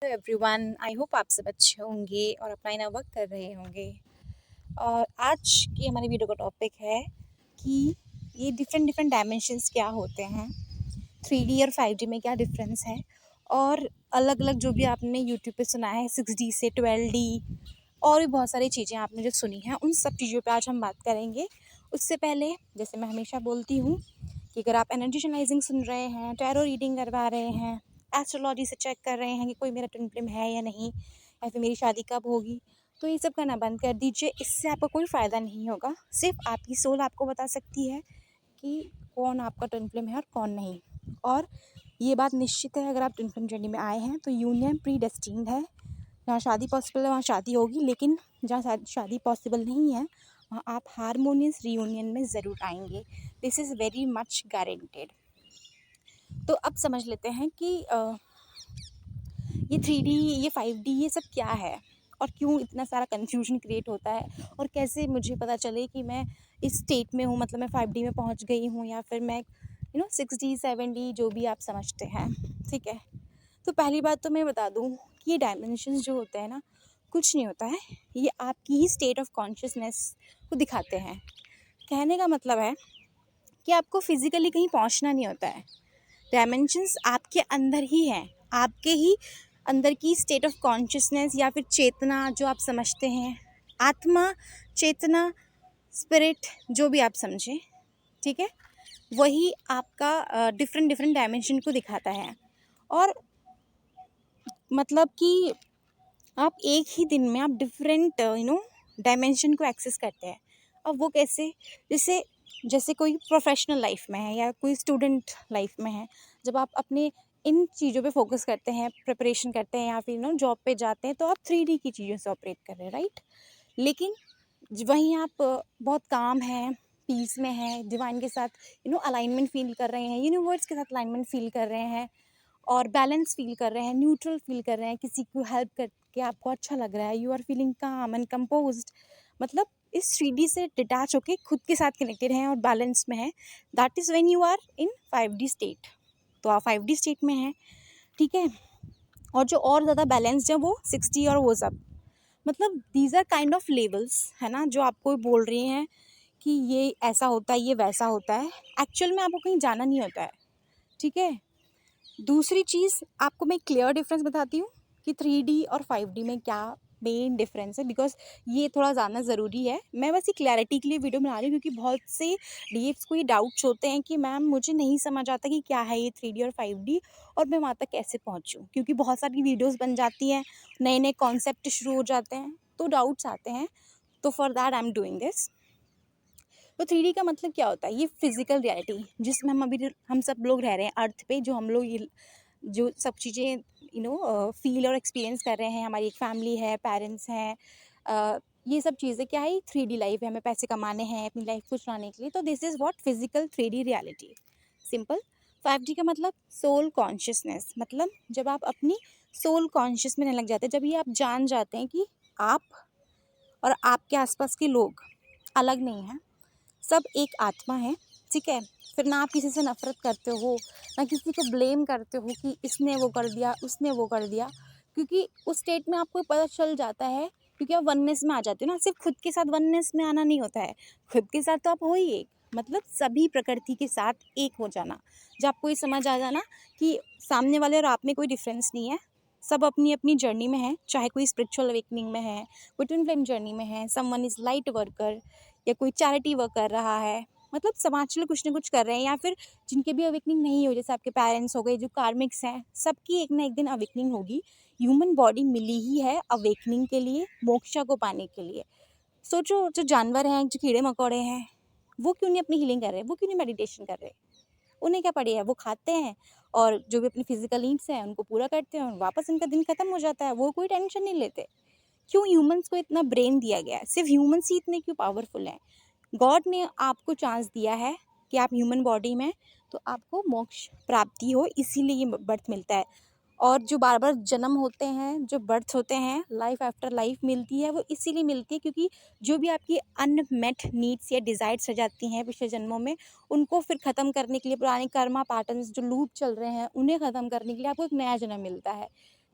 Everyone, I hope आप सब अच्छे होंगे और अपना इना वर्क कर रहे होंगे। और आज की हमारी वीडियो का टॉपिक है कि ये डिफरेंट डिफरेंट डायमेंशंस क्या होते हैं, 3D और 5D में क्या डिफरेंस है, और अलग अलग जो भी आपने यूट्यूब पे सुना है 6D से 12D और भी बहुत सारी चीज़ें आपने जो सुनी हैं उन सब चीज़ों पे आज हम बात करेंगे। उससे पहले जैसे मैं हमेशा बोलती हूँ कि अगर आप एनर्जी एनालाइजिंग सुन रहे हैं, टैरो रीडिंग करवा रहे हैं, एस्ट्रोलॉजी से चेक कर रहे हैं कि कोई मेरा ट्विन फ्लेम है या नहीं, या फिर मेरी शादी कब होगी, तो ये सब करना बंद कर दीजिए। इससे आपको कोई फ़ायदा नहीं होगा। सिर्फ आपकी सोल आपको बता सकती है कि कौन आपका ट्विन फ्लेम है और कौन नहीं। और ये बात निश्चित है, अगर आप ट्विन फ्लेम जर्नी में आए हैं तो यूनियन प्री डेस्टिन्ड है। जहाँ शादी पॉसिबल है वहाँ शादी होगी, लेकिन जहाँ शादी पॉसिबल नहीं है वहाँ आप हारमोनियस रीयूनियन में ज़रूर आएंगे। This is very much guaranteed. तो अब समझ लेते हैं कि ये 3D, ये 5D, ये सब क्या है और क्यों इतना सारा कन्फ्यूजन क्रिएट होता है, और कैसे मुझे पता चले कि मैं इस स्टेट में हूँ, मतलब मैं 5D में पहुँच गई हूँ, या फिर मैं 6D 7D जो भी आप समझते हैं। ठीक है, तो पहली बात तो मैं बता दूँ कि ये डायमेंशंस जो होते हैं ना, कुछ नहीं होता है, ये आपकी ही स्टेट ऑफ कॉन्शियसनेस को दिखाते हैं। कहने का मतलब है कि आपको फिज़िकली कहीं पहुंचना नहीं होता है। डायमेंशंस आपके अंदर ही हैं, आपके ही अंदर की स्टेट ऑफ कॉन्शियसनेस या फिर चेतना जो आप समझते हैं, आत्मा, चेतना, स्पिरिट, जो भी आप समझें, ठीक है, वही आपका डिफरेंट डिफरेंट डायमेंशन को दिखाता है। और मतलब कि आप एक ही दिन में आप डिफरेंट डायमेंशन को एक्सेस करते हैं। अब वो कैसे? जैसे जैसे कोई प्रोफेशनल लाइफ में है या कोई स्टूडेंट लाइफ में है, जब आप अपने इन चीज़ों पे फोकस करते हैं, प्रिपरेशन करते हैं या फिर जॉब पे जाते हैं, तो आप 3D की चीज़ों से ऑपरेट कर रहे हैं, राइट। लेकिन वहीं आप बहुत काम है, पीस में है, डिवाइन के साथ अलाइनमेंट फील कर रहे हैं, यूनिवर्स के साथ अलाइनमेंट फील कर रहे हैं, और बैलेंस फील कर रहे हैं, न्यूट्रल फील कर रहे हैं, किसी को हेल्प करके आपको अच्छा लग रहा है, यू आर फीलिंग काम एंड कंपोज्ड, मतलब इस 3D से डिटैच होके खुद के साथ कनेक्टेड हैं और बैलेंस में है। That is when you are in 5D state. तो आप 5D स्टेट में हैं, ठीक है। और जो और ज़्यादा बैलेंस्ड है वो 6D और वो सब, मतलब these are kind of levels, है ना, जो आपको बोल रही हैं कि ये ऐसा होता है, ये वैसा होता है। एक्चुअल में आपको कहीं जाना नहीं होता है, ठीक है। दूसरी चीज़ आपको मैं क्लियर डिफरेंस बताती हूँ कि 3D और 5D में क्या मेन डिफरेंस है, बिकॉज ये थोड़ा जानना ज़रूरी है। मैं बस ये क्लैरिटी के लिए वीडियो बना रही हूँ, क्योंकि बहुत से डीएफ्स को ये डाउट्स होते हैं कि मैम मुझे नहीं समझ आता कि क्या है ये 3D और 5D, और मैं वहाँ तक कैसे पहुँचूँ, क्योंकि बहुत सारी वीडियोज़ बन जाती हैं, नए नए कॉन्सेप्ट शुरू हो जाते हैं, तो डाउट्स आते हैं। तो for that I am doing this. तो 3D का मतलब क्या होता है? ये फिजिकल रियलिटी जिसमें हम सब लोग रह रहे हैं अर्थ पे, जो हम लोग ये जो सब चीज़ें फील और एक्सपीरियंस कर रहे हैं। हमारी एक फैमिली है, पेरेंट्स हैं, ये सब चीज़ें क्या है, 3D लाइफ है, हमें पैसे कमाने हैं अपनी लाइफ को चलाने के लिए। तो this is what physical 3D reality, simple. 5D का मतलब सोल कॉन्शियसनेस, मतलब जब आप अपनी सोल कॉन्शियस में रहने लग जाते हैं, जब ये आप जान जाते हैं कि आप और आपके आसपास के लोग अलग नहीं हैं, सब एक आत्मा है, ठीक है। फिर ना आप किसी से नफरत करते हो, ना किसी को ब्लेम करते हो कि इसने वो कर दिया, उसने वो कर दिया, क्योंकि उस स्टेट में आपको पता चल जाता है, क्योंकि आप वननेस में आ जाते हो ना। सिर्फ खुद के साथ वननेस में आना नहीं होता है, खुद के साथ तो आप हो ही एक, मतलब सभी प्रकृति के साथ एक हो जाना। जब आपको ये समझ आ जाना कि सामने वाले और आप में कोई डिफरेंस नहीं है, सब अपनी अपनी जर्नी में है, चाहे कोई स्पिरिचुअल अवेकनिंग में है, कोई ट्विन फ्लेम जर्नी में है, समवन इज़ लाइट वर्कर, या कोई चैरिटी वर्क कर रहा है, मतलब समाज के लिए कुछ ना कुछ कर रहे हैं, या फिर जिनके भी अवेकनिंग नहीं हो, जैसे आपके पेरेंट्स हो गए, जो कार्मिक्स हैं, सबकी एक ना एक दिन अवेकनिंग होगी। ह्यूमन बॉडी मिली ही है अवेकनिंग के लिए, मोक्षा को पाने के लिए। सोचो, जो जानवर हैं, जो कीड़े मकोड़े हैं, वो क्यों नहीं अपनी हीलिंग कर रहे, वो क्यों नहीं मेडिटेशन कर रहे? उन्हें क्या पड़ी है, वो खाते हैं और जो भी अपनी फिजिकल नीड्स हैं उनको पूरा करते हैं, और वापस उनका दिन खत्म हो जाता है, वो कोई टेंशन नहीं लेते। क्यों ह्यूमंस को इतना ब्रेन दिया गया है? सिर्फ ह्यूमंस ही इतने क्यों पावरफुल हैं? गॉड ने आपको चांस दिया है कि आप ह्यूमन बॉडी में, तो आपको मोक्ष प्राप्ति हो, इसीलिए ये बर्थ मिलता है। और जो बार बार जन्म होते हैं, जो बर्थ होते हैं, लाइफ आफ्टर लाइफ मिलती है, वो इसीलिए मिलती है क्योंकि जो भी आपकी अनमेट नीड्स या डिज़ायर्स रह जाती हैं पिछले जन्मों में, उनको फिर ख़त्म करने के लिए, पुराने कर्मा पैटर्न्स जो लूप चल रहे हैं उन्हें ख़त्म करने के लिए आपको एक नया जन्म मिलता है,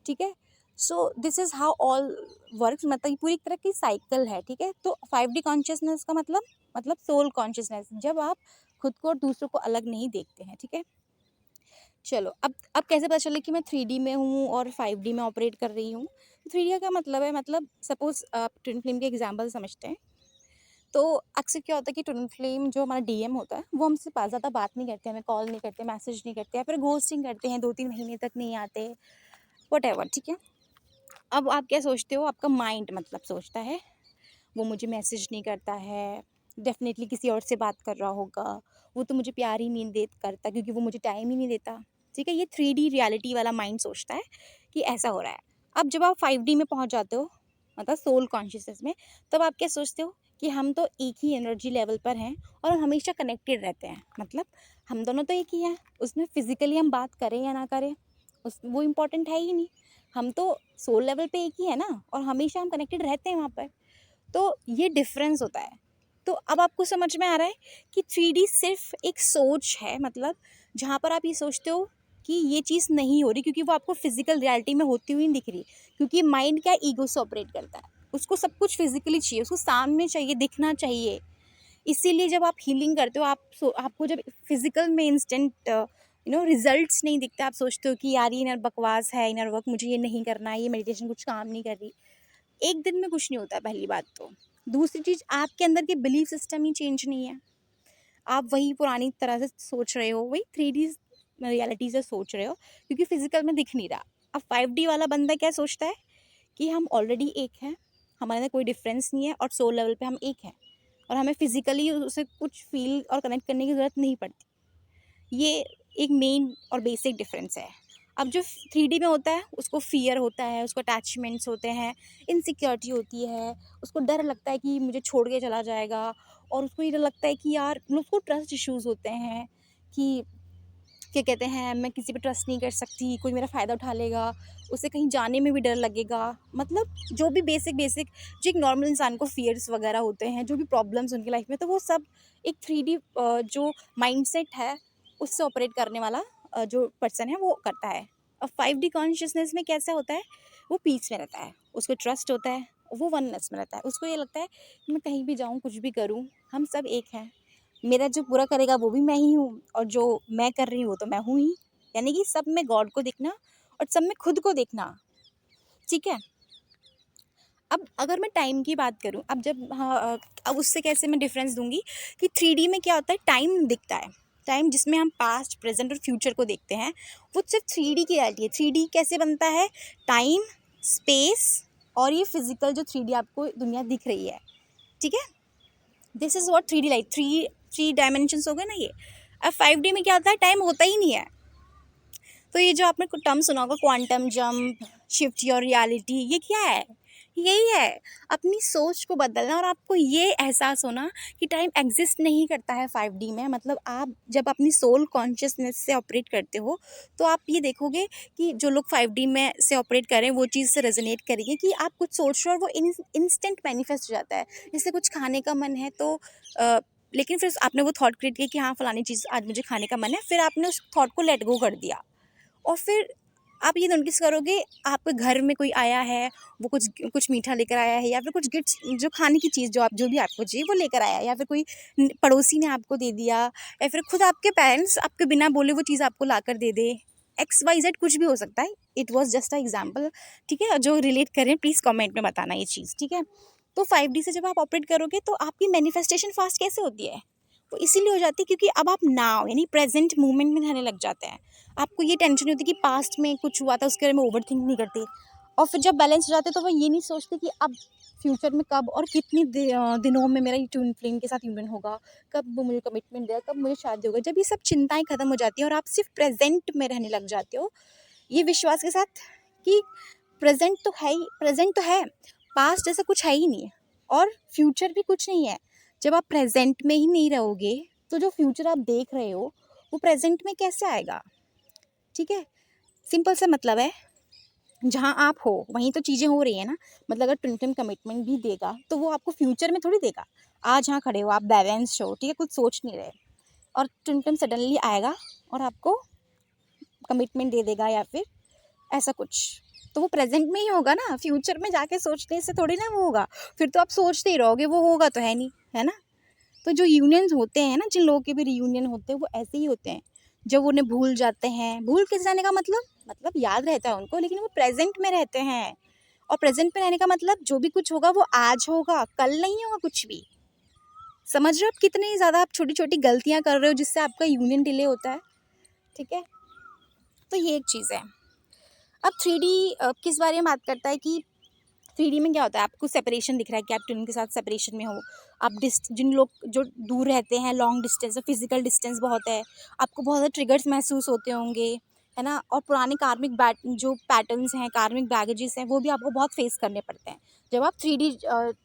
ठीक है। So this is how all works, मतलब ये पूरी एक तरह की साइकिल है, ठीक है। तो 5D कॉन्शियसनेस का मतलब सोल कॉन्शियसनेस, जब आप खुद को और दूसरों को अलग नहीं देखते हैं, ठीक है। चलो अब कैसे पता चले कि मैं 3D में हूँ और 5D में ऑपरेट कर रही हूँ। 3D का क्या मतलब है, मतलब सपोज़ आप ट्विन फ्लेम के एग्जांपल समझते हैं। तो अक्सर क्या होता है कि ट्विन फ्लेम जो हमारा डीएम होता है वो हमसे ज़्यादा बात नहीं करते, हमें कॉल नहीं करते, मैसेज नहीं करते, या फिर घोस्टिंग करते हैं, 2-3 महीने तक नहीं आते, व्हाटएवर, ठीक है। अब आप क्या सोचते हो, आपका माइंड मतलब सोचता है वो मुझे मैसेज नहीं करता है, डेफ़िनेटली किसी और से बात कर रहा होगा, वो तो मुझे प्यार ही नहीं दे करता क्योंकि वो मुझे टाइम ही नहीं देता, ठीक है। ये 3D रियलिटी वाला माइंड सोचता है कि ऐसा हो रहा है। अब जब आप 5D में पहुँच जाते हो, मतलब सोल कॉन्शियसनेस में, तब आप क्या सोचते हो कि हम तो एक ही एनर्जी लेवल पर हैं और हम हमेशा कनेक्टेड रहते हैं। मतलब हम दोनों तो एक ही हैं, उसमें फ़िज़िकली हम बात करें या ना करें, उस वो इम्पोर्टेंट है ही नहीं। हम तो सोल लेवल पे एक ही है ना, और हमेशा हम कनेक्टेड रहते हैं वहाँ पर। तो ये डिफरेंस होता है। तो अब आपको समझ में आ रहा है कि 3D सिर्फ एक सोच है, मतलब जहाँ पर आप ये सोचते हो कि ये चीज़ नहीं हो रही क्योंकि वो आपको फिजिकल रियलिटी में होती हुई नहीं दिख रही, क्योंकि माइंड क्या ईगो से ऑपरेट करता है, उसको सब कुछ फिजिकली चाहिए, उसको सामने चाहिए, दिखना चाहिए। इसीलिए जब आप हीलिंग करते हो, आपको जब फिजिकल में इंस्टेंट रिजल्ट्स नहीं दिखते, आप सोचते हो कि यार ये इनर बकवास है, इनर वर्क मुझे ये नहीं करना है, ये मेडिटेशन कुछ काम नहीं कर रही। एक दिन में कुछ नहीं होता, पहली बात तो। दूसरी चीज़, आपके अंदर के बिलीफ सिस्टम ही चेंज नहीं है। आप वही पुरानी तरह से सोच रहे हो, वही 3D रियलिटी से सोच रहे हो, क्योंकि फिजिकल में दिख नहीं रहा। अब 5D वाला बंदा क्या सोचता है कि हम ऑलरेडी एक हैं, हमारे अंदर कोई डिफरेंस नहीं है और सोल लेवल पे हम एक हैं, और हमें फिजिकली उसे कुछ फील और कनेक्ट करने की ज़रूरत नहीं पड़ती। ये एक मेन और बेसिक डिफरेंस है। अब जो 3D में होता है उसको फ़ियर होता है, उसको अटैचमेंट्स होते हैं, इनसिक्योरिटी होती है, उसको डर लगता है कि मुझे छोड़ के चला जाएगा, और उसको ये डर लगता है कि यार, मतलब उसको ट्रस्ट इश्यूज़ होते हैं कि क्या कहते हैं, मैं किसी पे ट्रस्ट नहीं कर सकती, कोई मेरा फ़ायदा उठा लेगा, उसे कहीं जाने में भी डर लगेगा। मतलब जो भी बेसिक जो एक नॉर्मल इंसान को फ़ियर्स वगैरह होते हैं, जो भी प्रॉब्लम्स उनकी लाइफ़ में, तो वो सब एक 3D जो माइंडसेट है उससे ऑपरेट करने वाला जो पर्सन है वो करता है। अब 5D कॉन्शियसनेस में कैसा होता है, वो पीस में रहता है, उसको ट्रस्ट होता है, वो वननेस में रहता है। उसको ये लगता है कि मैं कहीं भी जाऊँ, कुछ भी करूँ, हम सब एक हैं। मेरा जो बुरा करेगा वो भी मैं ही हूँ, और जो मैं कर रही हूँ वो तो मैं हूँ ही। यानी कि सब में गॉड को देखना और सब में खुद को देखना, ठीक है। अब अगर मैं टाइम की बात करूँ, अब जब अब उससे कैसे मैं डिफरेंस दूंगी कि 3D में क्या होता है, टाइम दिखता है, टाइम जिसमें हम पास्ट, प्रेजेंट और फ्यूचर को देखते हैं, वो सिर्फ 3D की रियलिटी है। 3D कैसे बनता है, टाइम, स्पेस और ये फिजिकल जो 3D आपको दुनिया दिख रही है, ठीक है। This is what 3D like, three dimensions हो गए ना ये। अब 5D में क्या होता है, टाइम होता ही नहीं है। तो ये जो आपने टर्म सुना होगा, quantum jump, shift your reality, ये क्या है, यही है अपनी सोच को बदलना, और आपको ये एहसास होना कि टाइम एग्जिस्ट नहीं करता है 5D में। मतलब आप जब अपनी सोल कॉन्शियसनेस से ऑपरेट करते हो, तो आप ये देखोगे कि जो लोग 5D में से ऑपरेट कर रहे हैं वो चीज़ से रेजोनेट करेंगे कि आप कुछ सोच रहे हो और वो इंस्टेंट मैनिफेस्ट हो जाता है। जैसे कुछ खाने का मन है, तो लेकिन फिर आपने वो थॉट क्रिएट किया कि हाँ फलानी चीज़ आज मुझे खाने का मन है, फिर आपने उस थॉट को लेट गो कर दिया, और फिर आप ये नोटिस करोगे आपके घर में कोई आया है, वो कुछ कुछ मीठा लेकर आया है, या फिर कुछ गिफ्ट्स, जो खाने की चीज़ जो भी आपको चाहिए वो लेकर आया है, या फिर कोई पड़ोसी ने आपको दे दिया, या फिर खुद आपके पेरेंट्स आपके बिना बोले वो चीज़ आपको ला कर दे दे। XYZ कुछ भी हो सकता है। It was just a example, ठीक है। जो रिलेट करें प्लीज़ कॉमेंट में बताना ये चीज़, ठीक है। तो 5D से जब आप ऑपरेट करोगे तो आपकी मैनिफेस्टेशन फास्ट कैसे होती है, वो इसीलिए हो जाती है क्योंकि अब आप नाउ यानी प्रेजेंट मोमेंट में रहने लग जाते हैं। आपको ये टेंशन नहीं होती कि पास्ट में कुछ हुआ था उसके बारे में ओवर थिंक नहीं करते, और फिर जब बैलेंस हो जाते तो वो ये नहीं सोचते कि अब फ्यूचर में कब और कितनी दिनों में मेरा ट्विन फ्लेम के साथ यूनियन होगा, कब वो मुझे कमिटमेंट देगा, कब मुझे शादी होगा। जब ये सब चिंताएं खत्म हो जाती हैं और आप सिर्फ प्रेजेंट में रहने लग जाते हो, ये विश्वास के साथ कि प्रेजेंट तो है ही, प्रेजेंट तो है, पास्ट जैसा कुछ है ही नहीं, और फ्यूचर भी कुछ नहीं है। जब आप प्रेजेंट में ही नहीं रहोगे तो जो फ्यूचर आप देख रहे हो वो प्रेजेंट में कैसे आएगा, ठीक है। सिंपल सा मतलब है, जहाँ आप हो वहीं तो चीज़ें हो रही है ना। मतलब अगर ट्विन फ्लेम कमिटमेंट भी देगा तो वो आपको फ्यूचर में थोड़ी देगा। आज जहाँ खड़े हो आप बैलेंस हो, ठीक है, कुछ सोच नहीं रहे, और ट्विन फ्लेम सडनली आएगा और आपको कमिटमेंट दे देगा या फिर ऐसा कुछ। तो वो प्रेजेंट में ही होगा ना, फ्यूचर में जाके सोचने से थोड़ी ना वो होगा, फिर तो आप सोचते ही रहोगे, वो होगा तो है नहीं, है ना। तो जो यूनियंस होते हैं ना, जिन लोगों के भी रियूनियन होते हैं वो ऐसे ही होते हैं, जब उन्हें भूल जाते हैं। भूल किस जाने का मतलब याद रहता है उनको, लेकिन वो प्रेजेंट में रहते हैं। और प्रेजेंट में रहने का मतलब जो भी कुछ होगा वो आज होगा, कल नहीं होगा कुछ भी। समझ रहे हो आप कितनी ज़्यादा आप छोटी छोटी गलतियाँ कर रहे हो जिससे आपका यूनियन डिले होता है, ठीक है। तो ये एक चीज़ है। अब 3D किस बारे में बात करता है कि 3D में क्या होता है, आपको सेपरेशन दिख रहा है कि आप ट्विन के साथ सेपरेशन में हो। आप जिन लोग जो दूर रहते हैं, लॉन्ग डिस्टेंस, फिजिकल डिस्टेंस बहुत है, आपको बहुत ज़्यादा ट्रिगर्स महसूस होते होंगे, है ना। और पुराने कार्मिक जो पैटर्न्स हैं, कार्मिक बैगेजेस हैं, वो भी आपको बहुत फेस करने पड़ते हैं जब आप 3D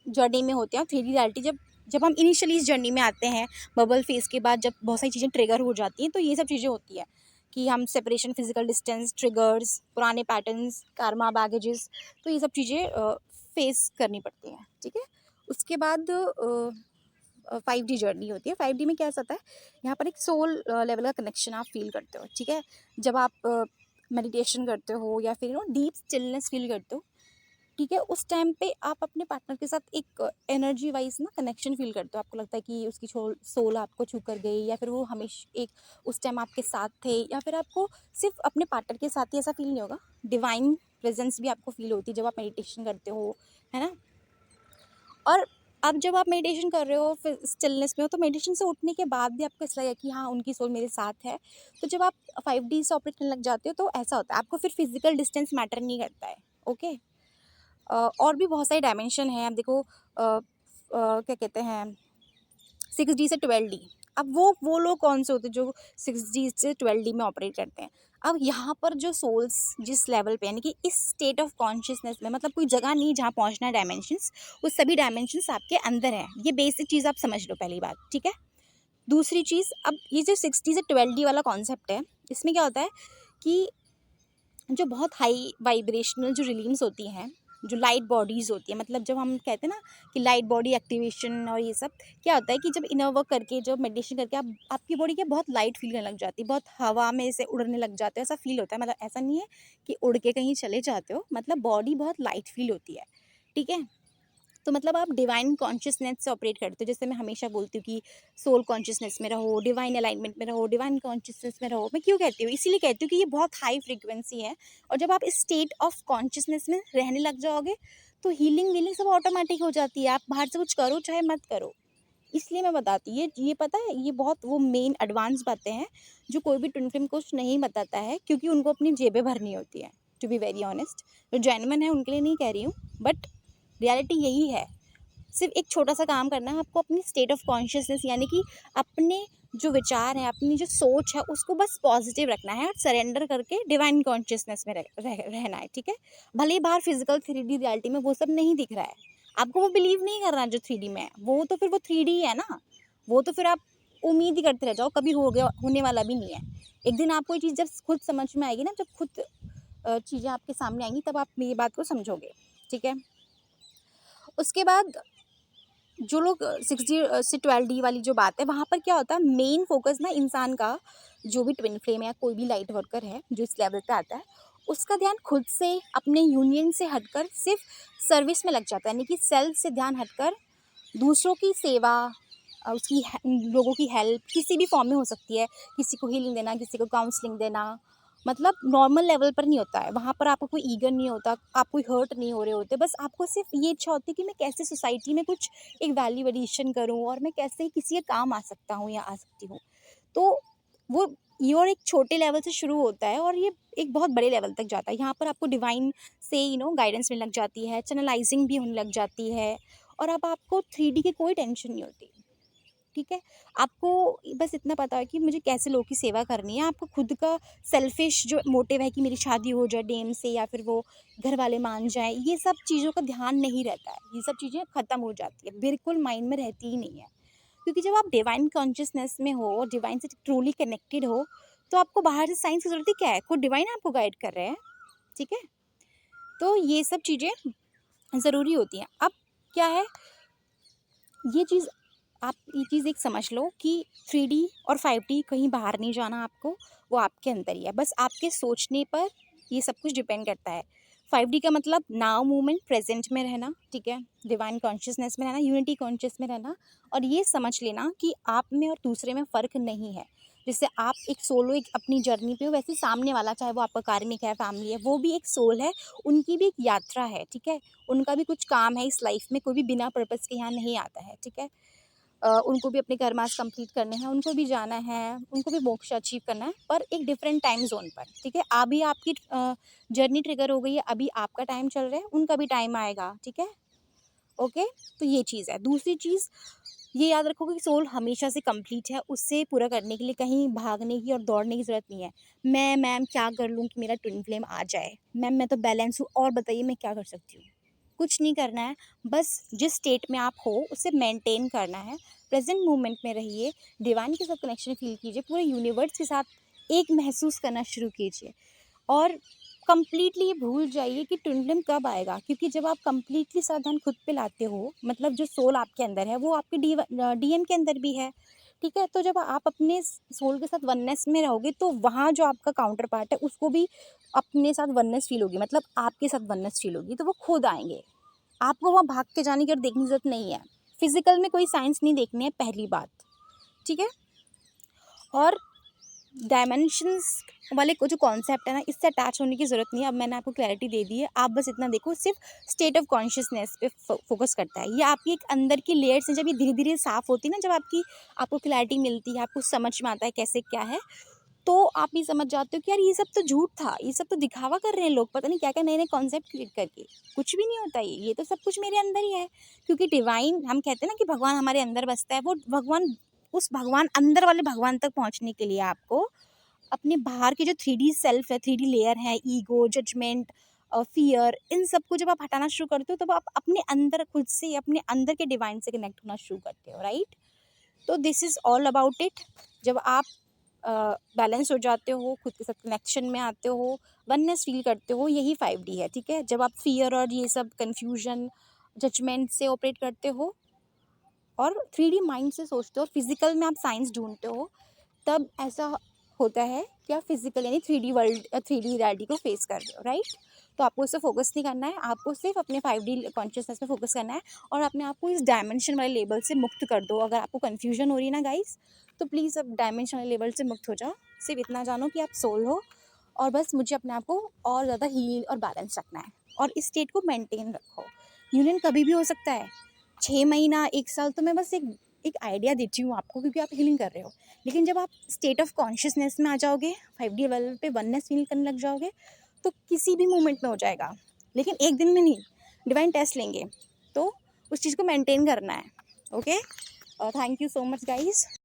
जर्नी में होते हैं। 3D रियलिटी जब जब हम इनिशियली इस जर्नी में आते हैं, बबल फेज के बाद जब बहुत सारी चीज़ें ट्रिगर हो जाती हैं, तो ये सब चीज़ें होती है कि हम सेपरेशन, फिजिकल डिस्टेंस, ट्रिगर्स, पुराने पैटर्न्स, कार्मा बैगेजेस, तो ये सब चीज़ें फेस करनी पड़ती हैं, ठीक है। उसके बाद 5D जर्नी होती है। 5D में क्या होता है, यहाँ पर एक सोल लेवल का कनेक्शन आप फील करते हो, ठीक है। जब आप मेडिटेशन करते हो या फिर डीप स्टिलनेस फील करते हो, ठीक है, उस टाइम पे आप अपने पार्टनर के साथ एक एनर्जी वाइज ना कनेक्शन फील करते हो। आपको लगता है कि उसकी सोल आपको छू कर गई, या फिर वो हमेशा एक उस टाइम आपके साथ थे, या फिर आपको सिर्फ अपने पार्टनर के साथ ही ऐसा फील नहीं होगा, डिवाइन प्रेजेंस भी आपको फील होती है जब आप मेडिटेशन करते हो, है ना। और अब जब आप मेडिटेशन कर रहे हो, फिर स्टिलनेस में हो, तो मेडिटेशन से उठने के बाद भी आपको ऐसा लगेगा कि हाँ, उनकी सोल मेरे साथ है। तो जब आप 5D से ऑपरेट करने लग जाते हो तो ऐसा होता है, आपको फिर फिजिकल डिस्टेंस मैटर नहीं करता है, ओके। और भी बहुत सारे डायमेंशन हैं। अब देखो क्या कहते हैं, 6D से 12D। अब वो लोग कौन से होते हैं जो 6D से 12D में ऑपरेट करते हैं। अब यहाँ पर जो सोल्स जिस लेवल पे, यानी कि इस स्टेट ऑफ कॉन्शियसनेस में, मतलब कोई जगह नहीं जहाँ पहुँचना है डायमेंशंस, वो सभी डायमेंशंस आपके अंदर है। ये बेसिक चीज़ आप समझ लो, पहली बात, ठीक है। दूसरी चीज़, अब ये जो 6D से 12D वाला कॉन्सेप्ट है, इसमें क्या होता है कि जो बहुत हाई वाइब्रेशनल जो रिलीम्स होती हैं, जो लाइट बॉडीज़ होती है, मतलब जब हम कहते हैं ना कि लाइट बॉडी एक्टिवेशन और ये सब, क्या होता है कि जब इनर वर्क करके, जब मेडिटेशन करके आपकी बॉडी क्या बहुत लाइट फील करने लग जाती है, बहुत हवा में से उड़ने लग जाते हो, ऐसा फील होता है। मतलब ऐसा नहीं है कि उड़ के कहीं चले जाते हो, मतलब बॉडी बहुत लाइट फील होती है, ठीक है। तो मतलब आप डिवाइन कॉन्शियसनेस से ऑपरेट करते हो। जैसे मैं हमेशा बोलती हूँ कि सोल कॉन्शियसनेस में रहो, डिवाइन अलाइनमेंट में रहो, डिवाइन कॉन्शियसनेस में रहो। मैं क्यों कहती हूँ, इसीलिए कहती हूँ कि ये बहुत हाई फ्रीक्वेंसी है, और जब आप इस स्टेट ऑफ कॉन्शियसनेस में रहने लग जाओगे तो हीलिंग वीलिंग सब ऑटोमेटिक हो जाती है। आप बाहर से कुछ करो चाहे मत करो। इसलिए मैं बताती हूँ, ये पता है, ये बहुत वो मेन एडवांस बातें हैं जो कोई भी ट्विन फ्लेम कोच नहीं बताता है, क्योंकि उनको अपनी जेबें भरनी होती है। टू बी वेरी ऑनेस्ट, जो जेन्युइन है उनके लिए नहीं कह रही हूँ, बट रियलिटी यही है। सिर्फ एक छोटा सा काम करना है आपको, अपनी स्टेट ऑफ कॉन्शियसनेस, यानी कि अपने जो विचार हैं, अपनी जो सोच है, उसको बस पॉजिटिव रखना है और सरेंडर करके डिवाइन कॉन्शियसनेस में रहना है, ठीक है। भले ही बाहर फिजिकल 3D रियलिटी में वो सब नहीं दिख रहा है, आपको वो बिलीव नहीं करना जो 3D में है, वो तो फिर वो 3D है ना। वो तो फिर आप उम्मीद ही करते रह जाओ, कभी हो गया, होने वाला भी नहीं है। एक दिन आपको ये चीज़ जब खुद समझ में आएगी ना, जब खुद चीज़ें आपके सामने आएंगी, तब आप मेरी बात को समझोगे, ठीक है। उसके बाद जो लोग 6D से 12D वाली जो बात है, वहाँ पर क्या होता है, मेन फोकस ना इंसान का, जो भी ट्विन फ्लेम है या कोई भी लाइट वर्कर है जो इस लेवल पे आता है, उसका ध्यान खुद से, अपने यूनियन से हटकर सिर्फ सर्विस में लग जाता है। यानी कि सेल्फ से ध्यान हटकर दूसरों की सेवा, लोगों की हेल्प किसी भी फॉर्म में हो सकती है। किसी को हीलिंग देना, किसी को काउंसलिंग देना, मतलब नॉर्मल लेवल पर नहीं होता है। वहाँ पर आपको कोई ईगो नहीं होता, आप कोई हर्ट नहीं हो रहे होते, बस आपको सिर्फ ये इच्छा होती है कि मैं कैसे सोसाइटी में कुछ एक वैल्यू एडिशन करूँ, और मैं कैसे किसी के काम आ सकता हूँ या आ सकती हूँ। तो वो ये और एक छोटे लेवल से शुरू होता है और ये एक बहुत बड़े लेवल तक जाता है। यहाँ पर आपको डिवाइन से गाइडेंस मिलने लग जाती है, चैनलाइजिंग भी होने लग जाती है, और अब आपको 3D की कोई टेंशन नहीं होती, ठीक है। आपको बस इतना पता है कि मुझे कैसे लोगों की सेवा करनी है। आपको खुद का सेल्फिश जो मोटिव है कि मेरी शादी हो जाए डेम से, या फिर वो घर वाले मान जाएं, ये सब चीज़ों का ध्यान नहीं रहता है। ये सब चीज़ें ख़त्म हो जाती है, बिल्कुल माइंड में रहती ही नहीं है। क्योंकि जब आप डिवाइन कॉन्शियसनेस में हो और डिवाइन से ट्रूली कनेक्टेड हो, तो आपको बाहर से साइंस की ज़रूरत ही क्या है, कोई डिवाइन आपको गाइड कर रहे हैं, ठीक है। तो ये सब चीज़ें ज़रूरी होती हैं। अब क्या है, ये चीज़ आप ये चीज़ एक समझ लो कि 3D और 5D कहीं बाहर नहीं जाना आपको, वो आपके अंदर ही है। बस आपके सोचने पर ये सब कुछ डिपेंड करता है। 5D का मतलब नाउ मोमेंट प्रेजेंट में रहना, ठीक है, डिवाइन कॉन्शियसनेस में रहना, यूनिटी कॉन्शियस में रहना, और ये समझ लेना कि आप में और दूसरे में फ़र्क नहीं है। जैसे आप एक सोलो एक अपनी जर्नी पे हो, वैसे सामने वाला, चाहे वो आपका कार्मिक है, फैमिली है, वो भी एक सोल है, उनकी भी एक यात्रा है, ठीक है, उनका भी कुछ काम है इस लाइफ में, कोई भी बिना पर्पस के यहाँ नहीं आता है, ठीक है। उनको भी अपने कर्मास कंप्लीट करने हैं, उनको भी जाना है, उनको भी मोक्ष अचीव करना है, पर एक डिफरेंट टाइम जोन पर, ठीक है। अभी आपकी जर्नी ट्रिगर हो गई है, अभी आपका टाइम चल रहा है, उनका भी टाइम आएगा, ठीक है। ओके, तो ये चीज़ है। दूसरी चीज़ ये याद रखो कि सोल हमेशा से कंप्लीट है, उससे पूरा करने के लिए कहीं भागने की और दौड़ने की ज़रूरत नहीं है। मैम क्या कर लूँ कि मेरा ट्विन फ्लेम आ जाए? मैम मैं तो बैलेंस हूँ, और बताइए मैं क्या कर सकती हूँ? कुछ नहीं करना है, बस जिस स्टेट में आप हो उसे मेंटेन करना है, प्रेजेंट मोमेंट में रहिए, डिवाइन के साथ कनेक्शन फील कीजिए, पूरे यूनिवर्स के साथ एक महसूस करना शुरू कीजिए, और कंप्लीटली ये भूल जाइए कि ट्विन फ्लेम कब आएगा, क्योंकि जब आप कंप्लीटली सावधान खुद पे लाते हो, मतलब जो सोल आपके अंदर है वो आपके डीएम के अंदर भी है, ठीक है। तो जब आप अपने सोल के साथ वननेस में रहोगे, तो वहाँ जो आपका काउंटर पार्ट है उसको भी अपने साथ वननेस फील होगी, मतलब आपके साथ वननेस फील होगी, तो वो खुद आएंगे। आपको वहाँ भाग के जाने की और देखने की ज़रूरत नहीं है। फिज़िकल में कोई साइंस नहीं देखनी है, पहली बात, ठीक है। और डायमेंशंस वाले को जो कॉन्सेप्ट है ना, इससे अटैच होने की ज़रूरत नहीं है। अब मैंने आपको क्लैरिटी दे दी है, आप बस इतना देखो, सिर्फ स्टेट ऑफ कॉन्शियसनेस पे फोकस करता है। ये आपकी एक अंदर की लेयर्स हैं, जब ये धीरे धीरे साफ़ होती है ना, जब आपको क्लैरिटी मिलती है, आपको समझ में आता है कैसे क्या है, तो आप ये समझ जाते हो कि यार ये सब तो झूठ था, ये सब तो दिखावा कर रहे हैं लोग, पता नहीं क्या क्या नए नए कॉन्सेप्ट क्रिएट करके। कुछ भी नहीं होता, ये तो सब कुछ मेरे अंदर ही है। क्योंकि डिवाइन, हम कहते हैं ना कि भगवान हमारे अंदर बसता है, वो भगवान, उस भगवान, अंदर वाले भगवान तक पहुंचने के लिए आपको अपने बाहर के जो 3D सेल्फ है, 3D लेयर है, ईगो, जजमेंट, फियर, इन सबको जब आप हटाना शुरू करते हो, तब आप अपने अंदर खुद से, अपने अंदर के डिवाइन से कनेक्ट होना शुरू करते हो, राइट। तो this is all about it. जब आप बैलेंस हो जाते हो, खुद के साथ कनेक्शन में आते हो, वननेस फील करते हो, यही 5D है, ठीक है। जब आप फियर और ये सब कन्फ्यूजन, जजमेंट से ऑपरेट करते हो और 3D माइंड से सोचते हो, फिजिकल में आप साइंस ढूंढते हो, तब ऐसा होता है कि आप फिजिकल यानी 3D वर्ल्ड, 3D रियलिटी को फेस कर रहे हो, राइट। तो आपको इससे फोकस नहीं करना है, आपको सिर्फ अपने 5D कॉन्शियसनेस पे फोकस करना है, और अपने आप को इस डायमेंशन वाले लेवल से मुक्त कर दो। अगर आपको कन्फ्यूजन हो रही है ना गाइस, तो प्लीज़ अब डायमेंशन वाले लेवल से मुक्त हो जाओ। सिर्फ इतना जानो कि आप सोल हो, और बस मुझे अपने आप को और ज़्यादा हील और बैलेंस रखना है, और इस स्टेट को मेंटेन रखो। यूनियन कभी भी हो सकता है, 6 महीना, 1 साल, तो मैं बस एक आइडिया देती हूँ आपको, क्योंकि आप हीलिंग कर रहे हो। लेकिन जब आप स्टेट ऑफ कॉन्शियसनेस में आ जाओगे, 5D लेवल पे वननेस फील करने लग जाओगे, तो किसी भी मोमेंट में हो जाएगा, लेकिन एक दिन में नहीं। डिवाइन टेस्ट लेंगे, तो उस चीज़ को मेंटेन करना है। Okay, thank you so much guys.